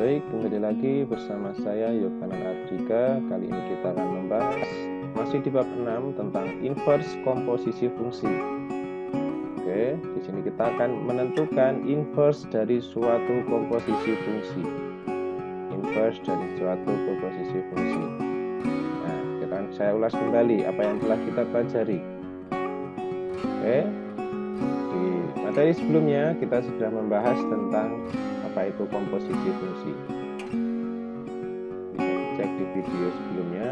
Baik, kembali lagi bersama saya Yohanan Ardika. Kali ini kita akan membahas masih di bab 6 tentang inverse komposisi fungsi. Oke, di sini kita akan menentukan inverse dari suatu komposisi fungsi. Inverse dari suatu komposisi fungsi. Nah, saya ulas kembali apa yang telah kita pelajari. Oke, di materi sebelumnya kita sudah membahas tentang apa itu komposisi fungsi. Bisa dicek di video sebelumnya.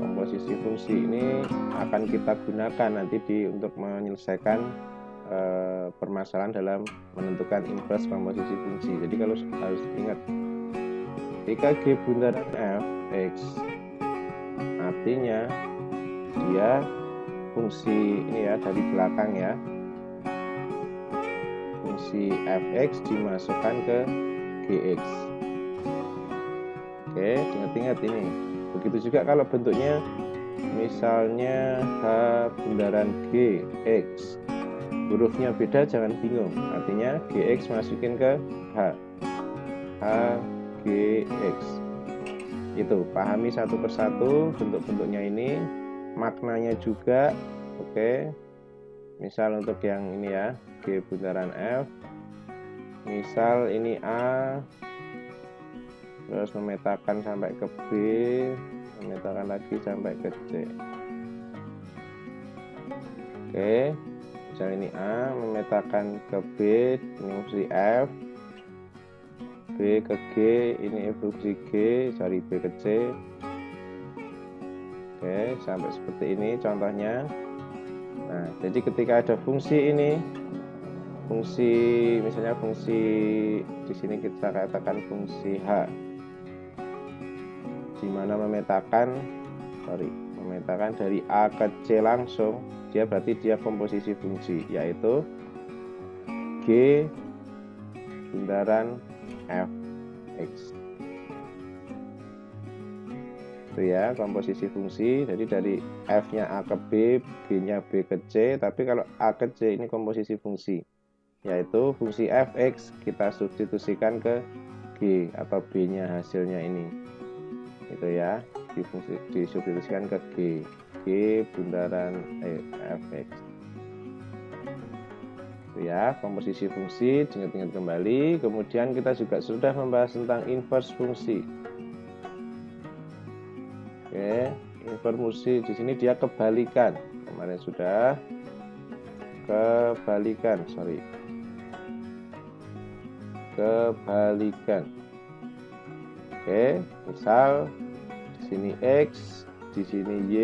Komposisi fungsi ini akan kita gunakan nanti untuk menyelesaikan permasalahan dalam menentukan inverse komposisi fungsi. Jadi kalau harus ingat, ketika G bundaran f x, artinya dia fungsi ini ya, dari belakang ya, fungsi fx dimasukkan ke gx. Oke, ingat-ingat ini. Begitu juga kalau bentuknya misalnya H bundaran G X, hurufnya beda jangan bingung, artinya GX masukin ke H, H G X. Itu pahami satu persatu bentuk-bentuknya ini, maknanya juga. Oke, misal untuk yang ini ya, G bundaran F, misal ini A, terus memetakan sampai ke B, memetakan lagi sampai ke C. Oke, misal ini A, memetakan ke B, ini fungsi F, B ke G, ini fungsi G, cari B ke C. Oke, sampai seperti ini contohnya. Nah, jadi ketika ada fungsi ini, fungsi misalnya fungsi di sini kita katakan fungsi H, di mana memetakan dari A ke C langsung, berarti dia komposisi fungsi, yaitu G bundaran fx. Itu ya komposisi fungsi. Jadi dari F-nya A ke B, G-nya B ke C, tapi kalau A ke C ini komposisi fungsi, yaitu fungsi fx kita substitusikan ke G atau B-nya hasilnya ini. Itu ya, disubstitusikan ke G bundaran fx. Itu ya, komposisi fungsi, ingat-ingat kembali. Kemudian kita juga sudah membahas tentang inverse fungsi. Oke, inverse fungsi di sini dia kebalikan. Kemarin sudah kebalikan. Oke, misal di sini X, di sini Y,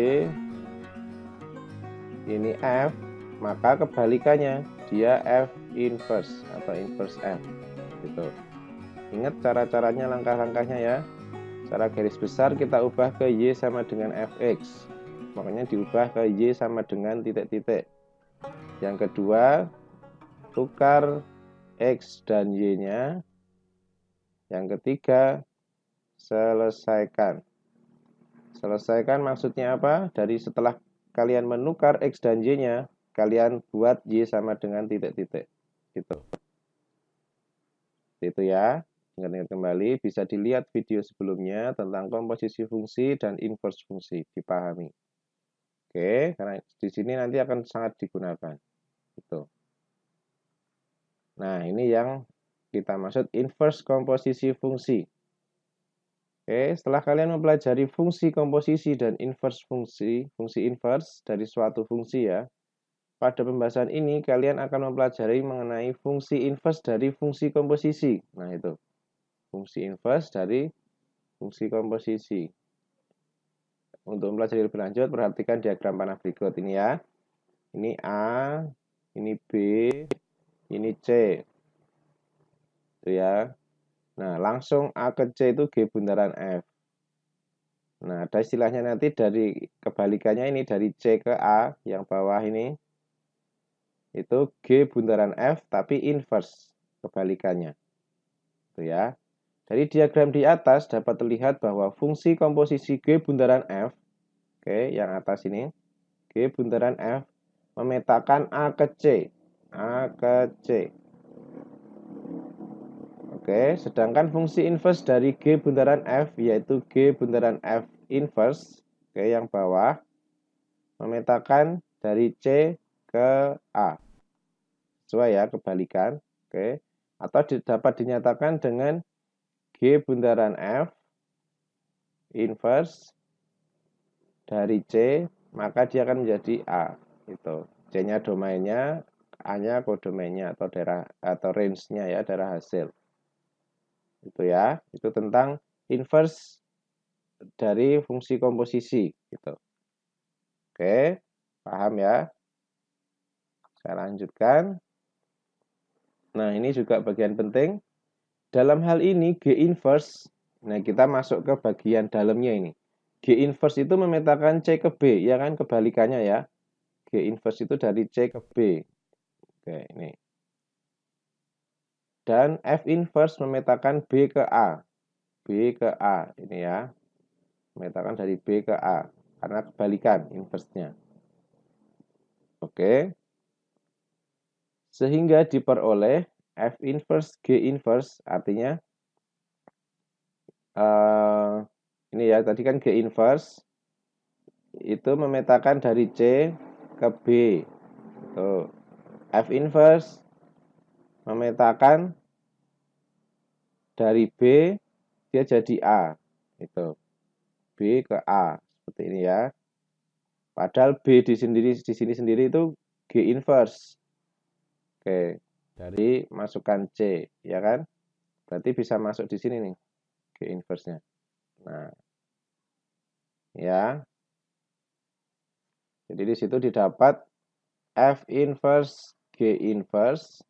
ini F, maka kebalikannya dia F inverse atau inverse F. Gitu. Ingat cara-caranya, langkah-langkahnya ya. Secara garis besar kita ubah ke Y sama dengan Fx. Makanya diubah ke Y sama dengan titik-titik. Yang kedua, tukar X dan Y-nya. Yang ketiga, selesaikan. Selesaikan maksudnya apa? Dari setelah kalian menukar X dan Y-nya, kalian buat Y sama dengan titik-titik. Gitu. Itu ya. Ingat-ingat kembali, bisa dilihat video sebelumnya tentang komposisi fungsi dan inverse fungsi, dipahami. Oke, karena di sini nanti akan sangat digunakan. Gitu. Nah, ini yang kita maksud inverse komposisi fungsi. Oke, setelah kalian mempelajari fungsi komposisi dan inverse fungsi inverse dari suatu fungsi ya, pada pembahasan ini kalian akan mempelajari mengenai fungsi inverse dari fungsi komposisi. Nah, itu. Fungsi inverse dari fungsi komposisi. Untuk mempelajari lebih lanjut, perhatikan diagram panah berikut ini ya. Ini A, ini B, ini C. Itu ya. Nah, langsung A ke C itu G bundaran F. Nah, ada istilahnya nanti dari kebalikannya ini, dari C ke A yang bawah ini, itu G bundaran F tapi inverse, kebalikannya. Itu ya. Dari diagram di atas dapat terlihat bahwa fungsi komposisi G bundaran F, oke, yang atas ini, G bundaran F memetakan A ke C. A ke C. Oke, sedangkan fungsi inverse dari G bundaran F yaitu G bundaran F inverse, oke, yang bawah memetakan dari C ke A. Sesuai ya, kebalikan. Oke. Atau dapat dinyatakan dengan G bundaran F inverse dari C, maka dia akan menjadi A. Itu. C-nya domainnya, A-nya kodomainnya atau daerah atau range-nya ya, daerah hasil. Itu ya, itu tentang inverse dari fungsi komposisi gitu. Oke, paham ya? Saya lanjutkan. Nah, ini juga bagian penting. Dalam hal ini G inverse, nah kita masuk ke bagian dalamnya ini. G inverse itu memetakan C ke B, ya kan, kebalikannya ya. G inverse itu dari C ke B. Oke, ini. Dan F inverse memetakan B ke A. B ke A, ini ya. Memetakan dari B ke A, karena kebalikan inverse-nya. Oke. Sehingga diperoleh F inverse G inverse, artinya ini ya, tadi kan G inverse itu memetakan dari C ke B. Tuh. F inverse memetakan dari B dia jadi A. Itu. B ke A. Seperti ini ya. Padahal B di sini sendiri itu G inverse. Oke, dari masukan C, ya kan? Berarti bisa masuk di sini nih, G inverse-nya. Nah, ya. Jadi di situ didapat F inverse G inverse.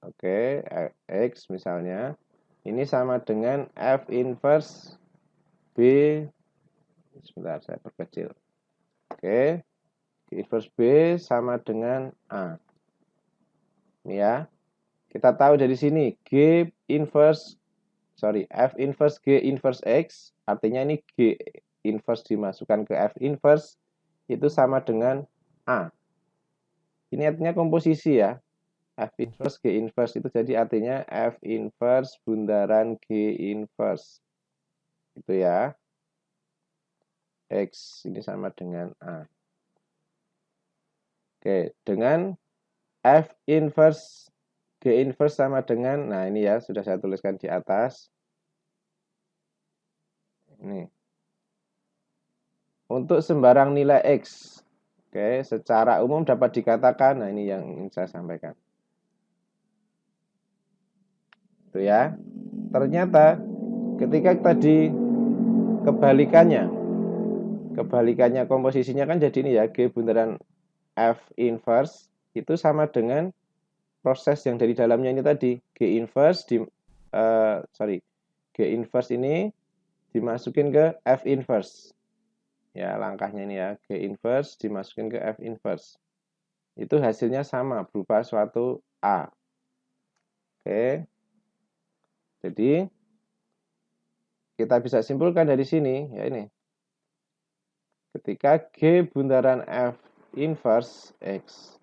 Oke, X misalnya. Ini sama dengan F inverse B. Sebentar, saya perkecil. Oke, G inverse B sama dengan A. Ini ya. Kita tahu dari sini F inverse G inverse X, artinya ini G inverse dimasukkan ke F inverse itu sama dengan A. Ini artinya komposisi ya. F inverse G inverse itu jadi artinya F inverse bundaran G inverse. Itu ya. X ini sama dengan A. Oke, dengan F inverse G inverse sama dengan, nah ini ya, sudah saya tuliskan di atas. Ini. Untuk sembarang nilai X, oke, secara umum dapat dikatakan, nah ini yang ingin saya sampaikan. Itu ya. Ternyata ketika tadi kebalikannya komposisinya kan jadi ini ya, G bundaran F inverse itu sama dengan proses yang dari dalamnya ini tadi, G inverse G inverse ini dimasukin ke F inverse. Ya, langkahnya ini ya, G inverse dimasukin ke F inverse. Itu hasilnya sama berupa suatu A. Oke. Jadi kita bisa simpulkan dari sini ya ini. Ketika G bundaran F inverse X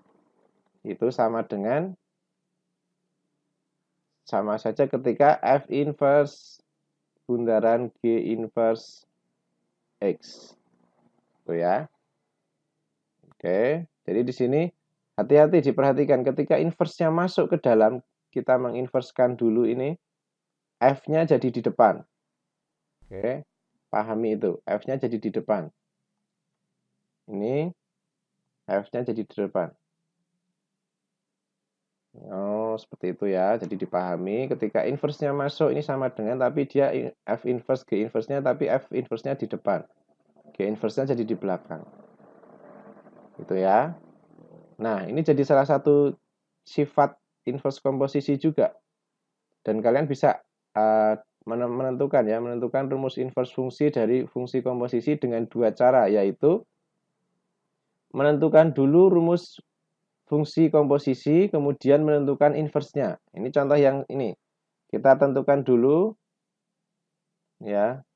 itu sama saja ketika F inverse bundaran G inverse X. Itu ya. Oke, jadi di sini hati-hati diperhatikan ketika inverse-nya masuk ke dalam, kita menginverskan dulu ini, F-nya jadi di depan. Oke, pahami itu, F-nya jadi di depan. Ini F-nya jadi di depan. Oh, seperti itu ya. Jadi dipahami ketika inverse-nya masuk ini sama dengan tapi dia F inverse G inverse-nya tapi F inverse-nya di depan. G inverse-nya jadi di belakang. Itu ya. Nah, ini jadi salah satu sifat inverse komposisi juga. Dan kalian bisa menentukan rumus inverse fungsi dari fungsi komposisi dengan dua cara, yaitu menentukan dulu rumus fungsi komposisi, kemudian menentukan inverse-nya. Ini contoh yang ini. Kita tentukan dulu, ya.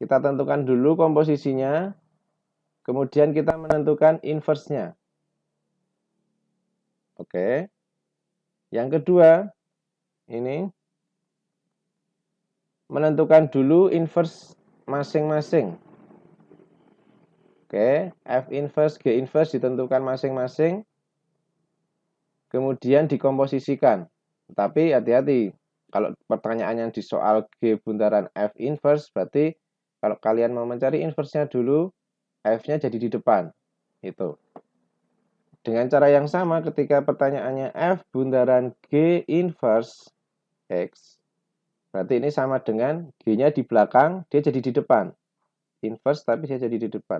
Kita tentukan dulu komposisinya, kemudian kita menentukan inverse-nya. Oke. Yang kedua, ini menentukan dulu inverse masing-masing. Oke, F inverse, G inverse ditentukan masing-masing, kemudian dikomposisikan. Tapi hati-hati, kalau pertanyaannya di soal G bundaran F inverse, berarti kalau kalian mau mencari inverse-nya dulu, F-nya jadi di depan. Itu. Dengan cara yang sama, ketika pertanyaannya F bundaran G inverse X, berarti ini sama dengan G-nya di belakang, dia jadi di depan. Inverse tapi dia jadi di depan.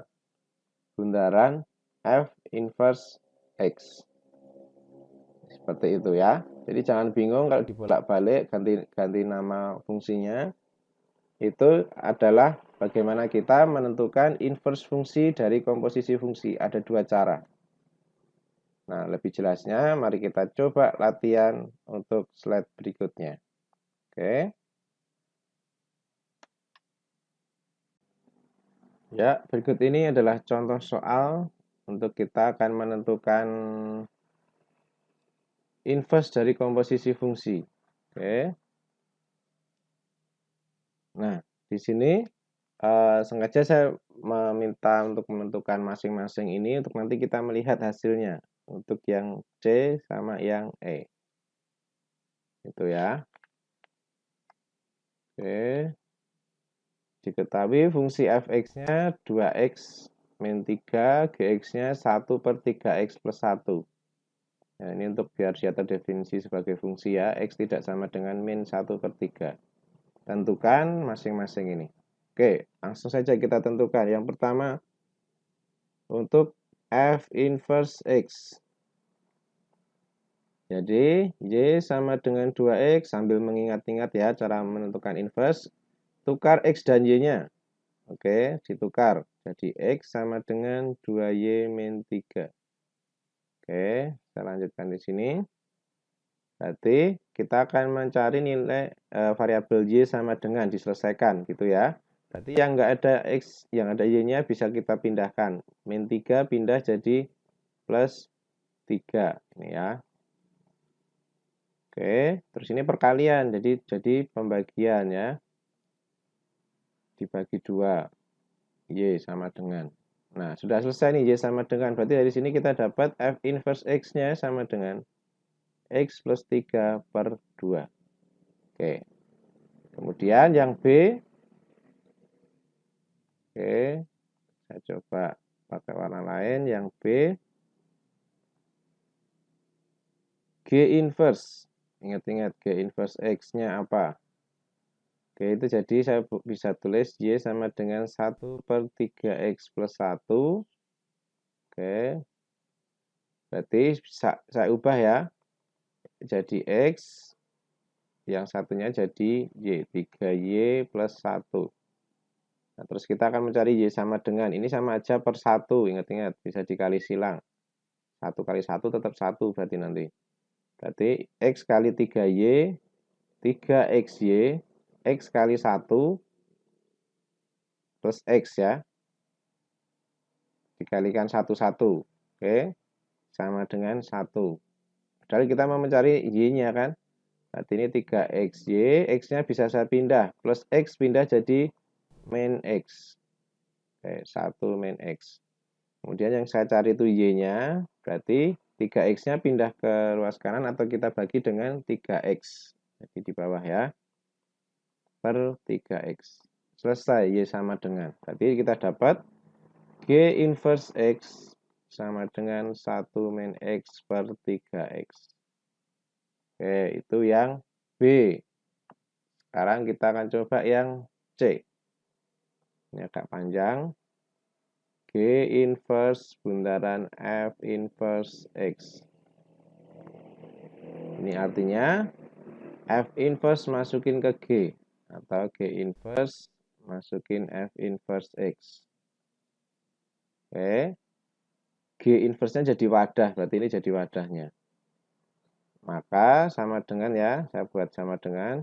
Bundaran F inverse X. Seperti itu ya. Jadi jangan bingung kalau dibolak-balik ganti nama fungsinya. Itu adalah bagaimana kita menentukan inverse fungsi dari komposisi fungsi. Ada dua cara. Nah, lebih jelasnya mari kita coba latihan untuk slide berikutnya. Oke. Ya, berikut ini adalah contoh soal untuk kita akan menentukan inverse dari komposisi fungsi. Oke. Nah, di sini sengaja saya meminta untuk menentukan masing-masing ini untuk nanti kita melihat hasilnya untuk yang C sama yang E. Itu ya. Oke. Diketahui fungsi fx-nya 2x min 3, gx-nya 1/3x plus 1. Nah, ini untuk biar dia terdefinisi sebagai fungsi ya, x tidak sama dengan min 1/3. Tentukan masing-masing ini. Oke, langsung saja kita tentukan. Yang pertama, untuk f inverse x. Jadi, y sama dengan 2x, sambil mengingat-ingat ya cara menentukan inverse. Tukar x dan y-nya. Oke, ditukar. Jadi x sama dengan 2y min 3. Oke, saya lanjutkan di sini. Berarti kita akan mencari nilai variabel y sama dengan diselesaikan gitu ya. Berarti yang enggak ada x, yang ada y-nya bisa kita pindahkan. Min 3 pindah jadi plus 3. Ini ya. Oke, terus ini perkalian. Jadi pembagian ya. Dibagi 2. Y sama dengan. Nah, sudah selesai nih Y sama dengan. Berarti dari sini kita dapat F inverse X-nya sama dengan X plus 3/2. Oke. Kemudian yang B. Oke. Saya coba pakai warna lain. Yang B. G inverse. Ingat-ingat G inverse X-nya apa? Oke, itu jadi saya bisa tulis Y sama dengan 1/3x plus 1. Oke. Berarti saya ubah ya. Jadi X. Yang satunya jadi Y. 3Y plus 1. Nah, terus kita akan mencari Y sama dengan. Ini sama aja per 1. Ingat-ingat. Bisa dikali silang. 1 kali 1 tetap 1 berarti nanti. Berarti X kali 3Y. 3XY. X kali 1 plus X ya. Dikalikan 1/1. Oke. Sama dengan 1. Padahal kita mau mencari Y-nya kan. Berarti ini 3XY. X-nya bisa saya pindah. Plus X pindah jadi min X. Oke, 1 min X. Kemudian yang saya cari itu Y-nya. Berarti 3X-nya pindah ke ruas kanan atau kita bagi dengan 3X. Jadi di bawah ya. Per 3X. Selesai Y sama dengan. Berarti kita dapat G inverse X sama dengan 1 min X per 3X. Oke, itu yang B. Sekarang kita akan coba yang C. Ini agak panjang. G inverse bundaran F inverse X. Ini artinya F inverse masukin ke G. Atau G inverse masukin F inverse X. Oke. G inverse-nya jadi wadah. Berarti ini jadi wadahnya. Maka sama dengan ya. Saya buat sama dengan.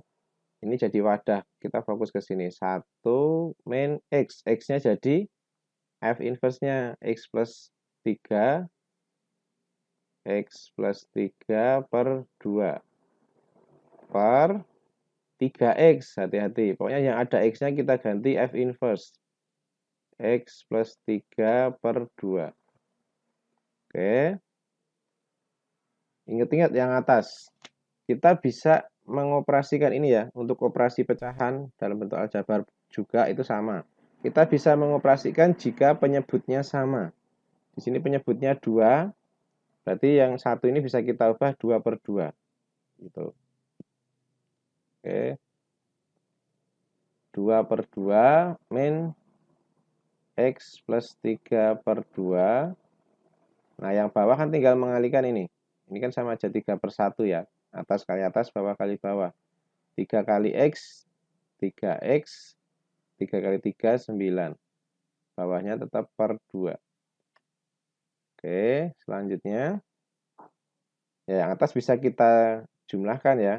Ini jadi wadah. Kita fokus ke sini. 1 min X. X-nya jadi F inverse-nya X plus 3. X plus 3/2. per 3x. Hati-hati. Pokoknya yang ada x-nya kita ganti F inverse. X plus 3 per 2. Oke. Ingat-ingat yang atas. Kita bisa mengoperasikan ini ya. Untuk operasi pecahan dalam bentuk aljabar juga itu sama. Kita bisa mengoperasikan jika penyebutnya sama. Di sini penyebutnya 2. Berarti yang satu ini bisa kita ubah 2 per 2. Gitu. Oke. 2 per 2 min X plus 3 per 2. Nah, yang bawah kan tinggal mengalihkan ini. Ini kan sama aja 3 per 1 ya. Atas kali atas, bawah kali bawah. 3 kali X, 3X, 3 kali 3, 9. Bawahnya tetap per 2. Oke, selanjutnya. Ya, yang atas bisa kita jumlahkan ya.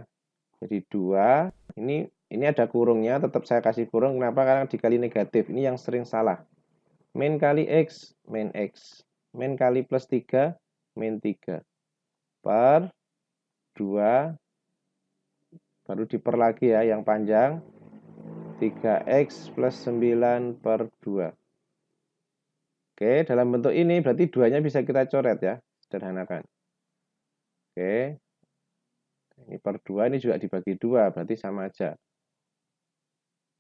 Jadi 2, ini ada kurungnya, tetap saya kasih kurung. Kenapa? Karena dikali negatif. Ini yang sering salah. Min kali X, min X. Min kali plus 3, min 3. Per 2, baru diper lagi ya, yang panjang. 3X plus 9 per 2. Oke, dalam bentuk ini berarti 2-nya bisa kita coret ya, sederhanakan. Oke, ini per 2, ini juga dibagi 2, berarti sama aja.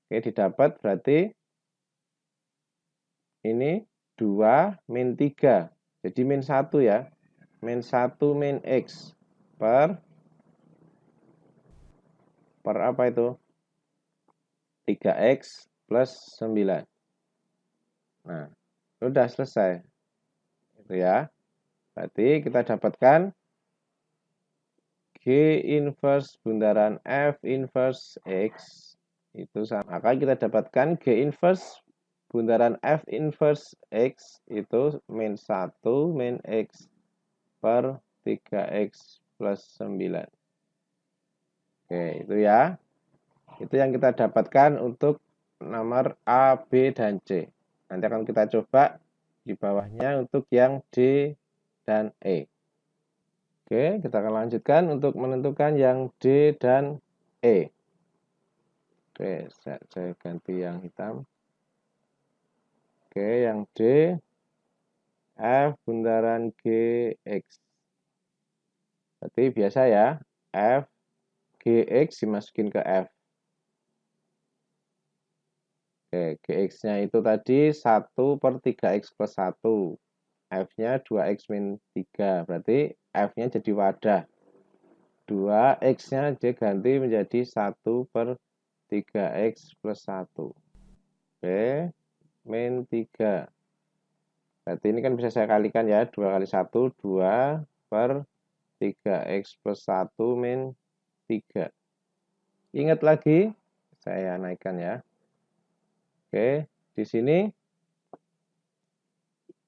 Oke, didapat berarti ini 2 min 3. Jadi min 1 ya. Min 1 min X per apa itu? 3X plus 9. Nah, sudah selesai. Itu ya. Berarti kita dapatkan G inverse bundaran F inverse X itu sama. Maka kita dapatkan G inverse bundaran F inverse X itu min 1 min X per 3X plus 9. Oke, itu ya. Itu yang kita dapatkan untuk nomor A, B, dan C. Nanti akan kita coba di bawahnya untuk yang D dan E. Oke, kita akan lanjutkan untuk menentukan yang D dan E. Oke, saya ganti yang hitam. Oke, yang D, F bundaran G, X. Berarti biasa ya, F, GX dimasukin ke F. Oke, GX-nya itu tadi 1 per 3X plus 1. F-nya 2X min 3. Berarti F-nya jadi wadah. 2X-nya diganti menjadi 1 per 3X plus 1. Oke, min 3. Berarti ini kan bisa saya kalikan ya. 2 kali 1, 2 per 3X plus 1 min 3. Ingat lagi, saya naikkan ya. Oke, di sini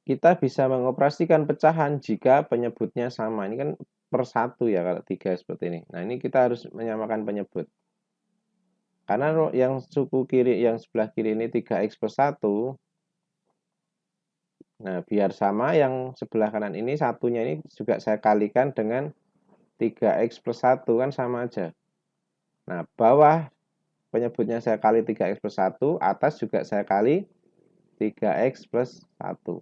kita bisa mengoperasikan pecahan jika penyebutnya sama. Ini kan per 1 ya kalau 3 seperti ini. Nah, ini kita harus menyamakan penyebut. Karena yang suku kiri, yang sebelah kiri ini 3X plus 1. Nah, biar sama yang sebelah kanan ini, satunya ini juga saya kalikan dengan 3X plus 1, kan sama aja. Nah, bawah penyebutnya saya kali 3X plus 1, atas juga saya kali 3X plus 1.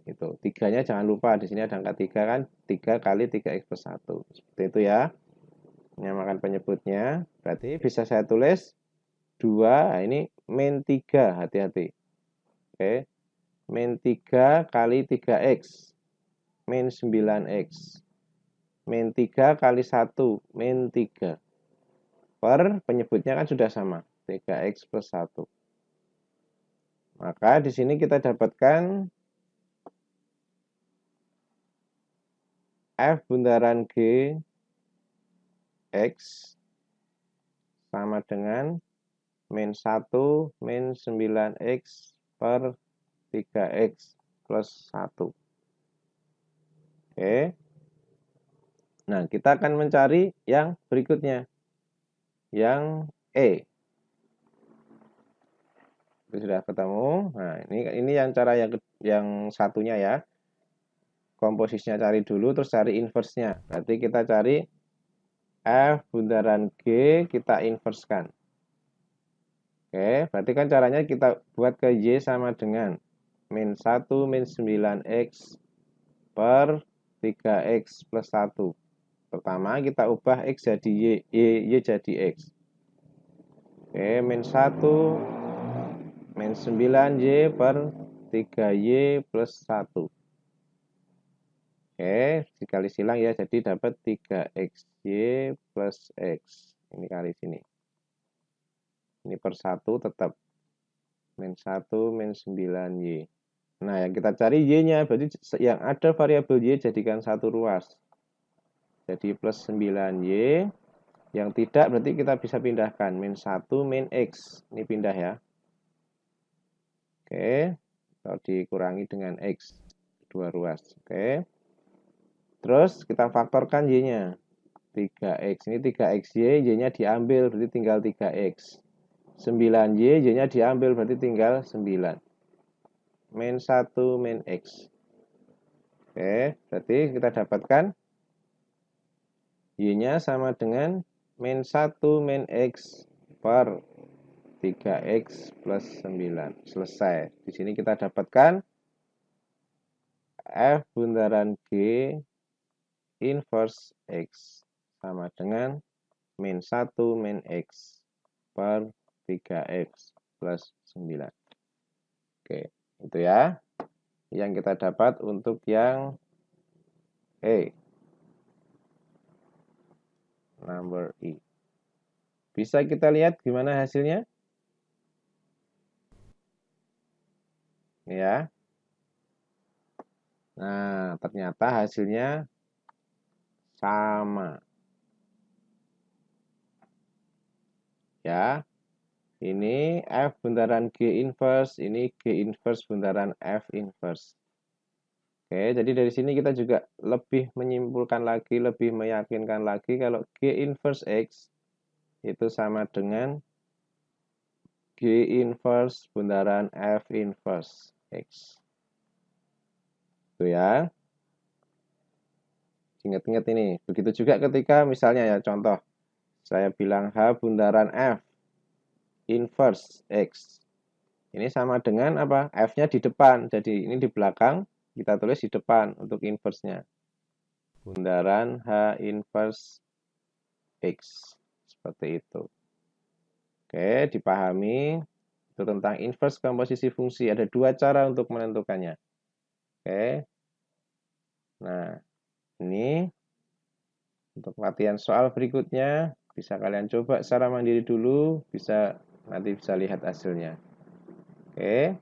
Itu. 3-nya jangan lupa, di sini ada angka 3 kan, 3 kali 3X plus 1. Seperti itu ya. Menyamakan penyebutnya. Berarti bisa saya tulis 2, nah ini min 3, hati-hati. Oke. Min 3 kali 3X. Min 9X. Min 3 kali 1, min 3. Per penyebutnya kan sudah sama, 3X plus 1. Maka di sini kita dapatkan F bundaran G X sama dengan min 1 min 9X per 3X plus 1. Oke. Nah, kita akan mencari yang berikutnya. Yang E. Itu sudah ketemu. Nah, ini yang cara yang satunya ya. Komposisinya cari dulu, terus cari inverse-nya. Berarti kita cari F bundaran G kita inverskan. Oke, berarti kan caranya kita buat ke Y sama dengan min 1 min 9X per 3X plus 1. Pertama kita ubah X jadi Y jadi X. Oke, min 1 min 9Y per 3Y plus 1. Oke, dikali silang ya, jadi dapat 3XY plus X. Ini kali sini. Ini per 1 tetap min 1 min 9Y. Nah, yang kita cari Y-nya, berarti yang ada variabel Y jadikan satu ruas. Jadi plus 9Y. Yang tidak berarti kita bisa pindahkan. Min 1 min X. Ini pindah ya. Oke. Kalau dikurangi dengan X. Dua ruas. Oke. Terus kita faktorkan Y-nya. 3X. Ini 3XY. Y-nya diambil berarti tinggal 3X. 9Y. Y-nya diambil berarti tinggal 9. Min 1 min X. Oke. Berarti kita dapatkan Y-nya sama dengan min 1 min X per 3X plus 9. Selesai. Di sini kita dapatkan F bundaran G inverse X sama dengan min 1 min X per 3X plus 9. Oke, itu ya. Yang kita dapat untuk yang E. Number E. Bisa kita lihat gimana hasilnya? Ya. Nah, ternyata hasilnya sama. Ya. Ini F bundaran G inverse, ini G inverse bundaran F inverse. Oke, jadi dari sini kita juga lebih menyimpulkan lagi, lebih meyakinkan lagi kalau G inverse X itu sama dengan G inverse bundaran F inverse X. Itu ya. Ingat-ingat ini. Begitu juga ketika misalnya ya contoh, saya bilang H bundaran F inverse X. Ini sama dengan apa? F-nya di depan. Jadi ini di belakang, kita tulis di depan untuk inverse-nya. Bundaran H inverse X. Seperti itu. Oke, dipahami. Itu tentang inverse komposisi fungsi. Ada dua cara untuk menentukannya. Oke. Nah, ini untuk latihan soal berikutnya. Bisa kalian coba secara mandiri dulu. Nanti bisa lihat hasilnya. Oke.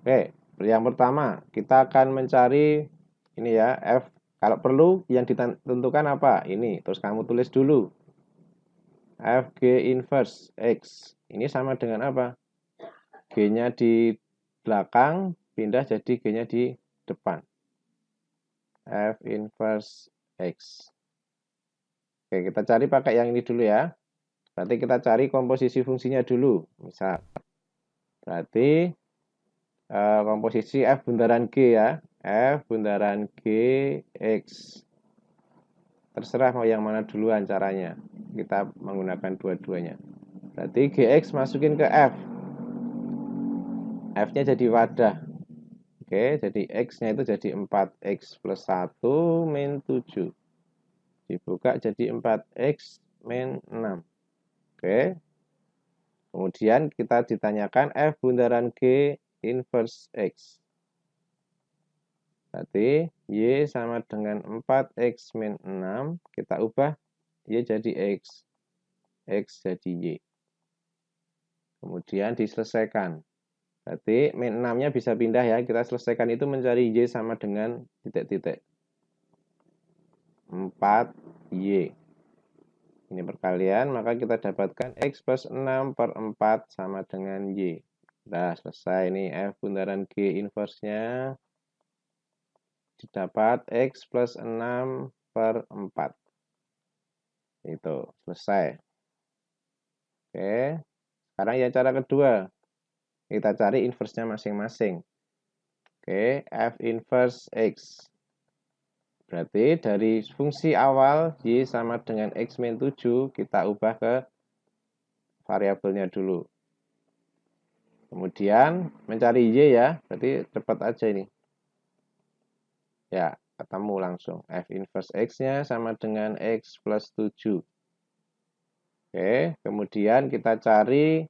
Oke, yang pertama kita akan mencari ini ya, F. Kalau perlu yang ditentukan apa? Ini, terus kamu tulis dulu. Fg inverse X. Ini sama dengan apa? G-nya di belakang, pindah jadi G-nya di depan. F inverse X. Oke, kita cari pakai yang ini dulu ya. Berarti kita cari komposisi fungsinya dulu. Misal, berarti komposisi F bundaran G ya. F bundaran G X. Terserah mau yang mana duluan caranya. Kita menggunakan dua-duanya. Berarti GX masukin ke F. F-nya jadi wadah. Oke, jadi X-nya itu jadi 4X plus 1 min 7. Dibuka jadi 4X min 6. Oke. Kemudian kita ditanyakan F bundaran G inverse X. Berarti Y sama dengan 4X min 6. Kita ubah Y jadi X. X jadi Y. Kemudian diselesaikan. Berarti min 6-nya bisa pindah ya. Kita selesaikan itu mencari Y sama dengan titik-titik. 4Y. Ini perkalian, maka kita dapatkan X plus 6 per 4 sama dengan Y. Nah, selesai. Ini F bundaran G inverse-nya. Didapat X plus 6 per 4. Itu, selesai. Oke. Sekarang ya cara kedua. Kita cari inverse-nya masing-masing. Oke, F inverse X. Berarti dari fungsi awal Y sama dengan X min 7, kita ubah ke variabelnya dulu. Kemudian mencari Y ya, berarti cepat aja ini. Ya, ketemu langsung. F inverse X-nya sama dengan X plus 7. Oke, kemudian kita cari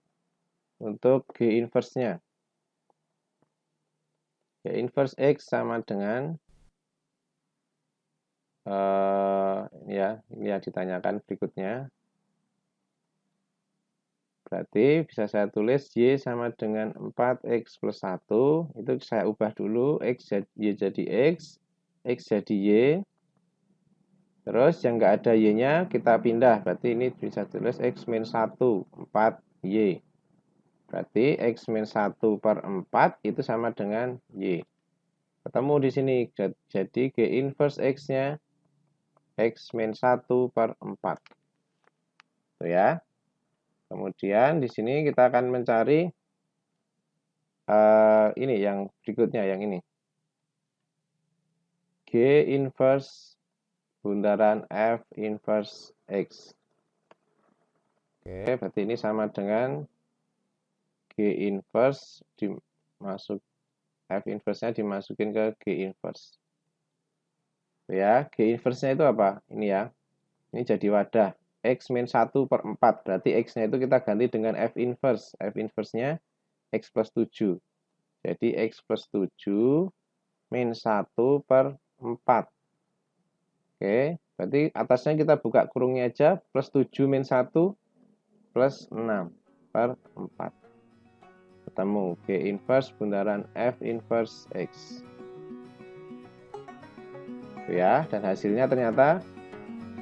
untuk G inverse-nya. G inverse X sama dengan ini yang ditanyakan berikutnya. Berarti bisa saya tulis Y sama dengan 4X plus 1. Itu saya ubah dulu. Y jadi X jadi Y. Terus yang nggak ada Y-nya kita pindah. Berarti ini bisa tulis X min 1, 4Y. Berarti X min 1 per 4 itu sama dengan Y. Ketemu di sini. Jadi G inverse X-nya X min 1 per 4. Tuh ya. Kemudian di sini kita akan mencari ini yang berikutnya, yang ini. G inverse bundaran F inverse X. Oke, berarti ini sama dengan G inverse F inverse-nya dimasukin ke G inverse. Ya, G inverse-nya itu apa? Ini ya. Ini jadi wadah. X min 1 per 4. Berarti X-nya itu kita ganti dengan F inverse. F inverse-nya X plus 7. Jadi X plus 7 min 1 per 4. Oke, berarti atasnya kita buka kurungnya aja. Plus 7 min 1 plus 6 per 4. Ketemu G inverse bundaran F inverse X. Ya, dan hasilnya ternyata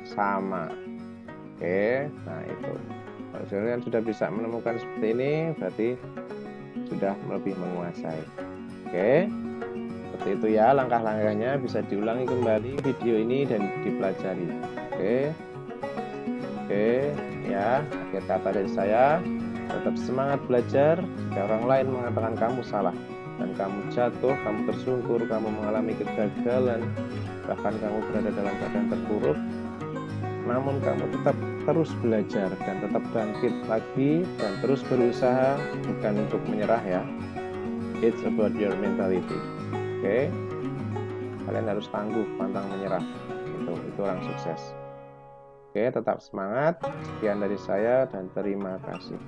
sama. Oke, nah itu. Kalau kalian sudah bisa menemukan seperti ini, berarti sudah lebih menguasai. Oke, seperti itu ya langkah-langkahnya. Bisa diulangi kembali video ini dan dipelajari. Oke, ya. Akhir kata dari saya, tetap semangat belajar. Jika orang lain mengatakan kamu salah dan kamu jatuh, kamu tersungkur, kamu mengalami kegagalan, bahkan kamu berada dalam keadaan terpuruk, namun kamu tetap terus belajar dan tetap bangkit lagi dan terus berusaha, bukan untuk menyerah ya. It's about your mentality. Oke, kalian harus tangguh, pantang menyerah. Itu orang sukses. Oke, tetap semangat. Sekian dari saya dan terima kasih.